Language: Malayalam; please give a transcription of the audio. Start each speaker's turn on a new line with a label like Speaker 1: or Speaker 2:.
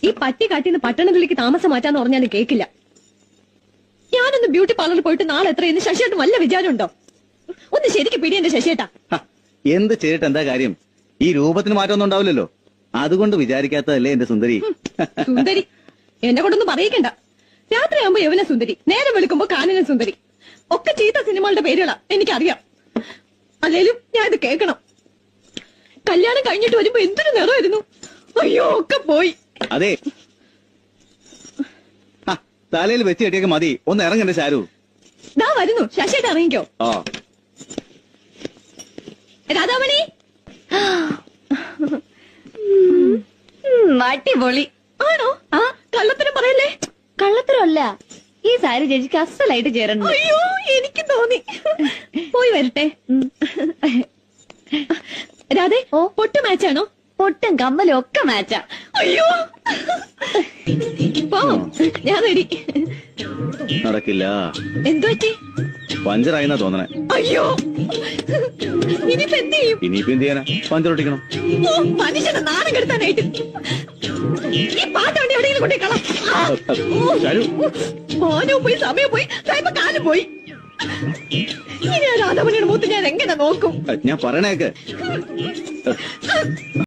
Speaker 1: ഈ പട്ടി കാട്ടിന്ന് പട്ടണത്തിലേക്ക് താമസം മാറ്റാന്ന് പറഞ്ഞാലും കേക്കില്ല. ഞാനൊന്ന് ബ്യൂട്ടി പാർലറിൽ പോയിട്ട് നാളെ എത്രയെന്ന് ശശിയേട്ടൻ വല്ല വിചാരമുണ്ടോ? ഒന്ന് ശരിക്ക് പിടി എന്റെ ശശിയേട്ടാ.
Speaker 2: എന്ത് ചെയ്തിട്ട് എന്താ കാര്യം? ഈ രൂപത്തിന് മാറ്റമൊന്നും ഉണ്ടാവില്ലല്ലോ. അതുകൊണ്ട് വിചാരിക്കാത്തതല്ലേ എന്റെ സുന്ദരി.
Speaker 1: സുന്ദരി എന്നെ കൊണ്ടൊന്നും പറയിക്കണ്ട. രാത്രിയാകുമ്പോ യവന സുന്ദരി, നേരം വെളുക്കുമ്പോ കാനന സുന്ദരി, ഒക്കെ ചീത്ത സിനിമകളുടെ പേരുകളാ എനിക്കറിയാം. അല്ലേലും ഞാൻ ഇത് കേൾക്കണം. കല്യാണം കഴിഞ്ഞിട്ട് വരുമ്പോ എന്തൊരു നിറമായിരുന്നു. അയ്യോ ഒക്കെ പോയി.
Speaker 2: അതെ, തലയിൽ വെച്ച് കെട്ടിയൊക്കെ മതി. ഒന്ന് ഇറങ്ങണ്ടേ ശാരു?
Speaker 1: ദാ വരുന്നു. ശശിയേട്ട ഇറങ്ങിക്കോ. രാധാമണി
Speaker 3: അടിപൊളി
Speaker 1: ആണോ? ആ കള്ളത്തരം പറയല്ലേ.
Speaker 3: കള്ളത്തരമല്ല, ഈ സാരി ചേച്ചിക്ക് അസലായിട്ട് ചേരണം.
Speaker 1: അയ്യോ എനിക്ക് തോന്നി. പോയി വരട്ടെ. രാധേ, പൊട്ട് മാച്ചാണോ?
Speaker 3: പൊട്ടും കമ്മലും ഒക്കെ മാച്ചാ.
Speaker 1: അയ്യോ ഞാൻ റെഡി.
Speaker 2: നടക്കില്ല.
Speaker 1: എന്തു പറ്റി?
Speaker 2: പഞ്ചറായിന്നാ തോന്നണേ.
Speaker 1: അയ്യോ ഇനിയിപ്പോ എന്ത് ചെയ്യും?
Speaker 2: ഇനിയിപ്പോ എന്ത് ചെയ്യാനാ? പഞ്ചറൊട്ടിക്കണം.
Speaker 1: മനുഷ്യനെ നാണം കെടുത്താനായിട്ട് ഈ പാട്ടാണ്ടി എവിടെയെങ്കിലും കൊണ്ടേ കളാം. മോനും പോയി, സമയം പോയി, കാലം പോയി. ഇനി രാധാമണിയുടെ മൂത്ത് ഞാൻ എങ്ങനെ നോക്കും?
Speaker 2: ഞാൻ പറയണേക്ക്.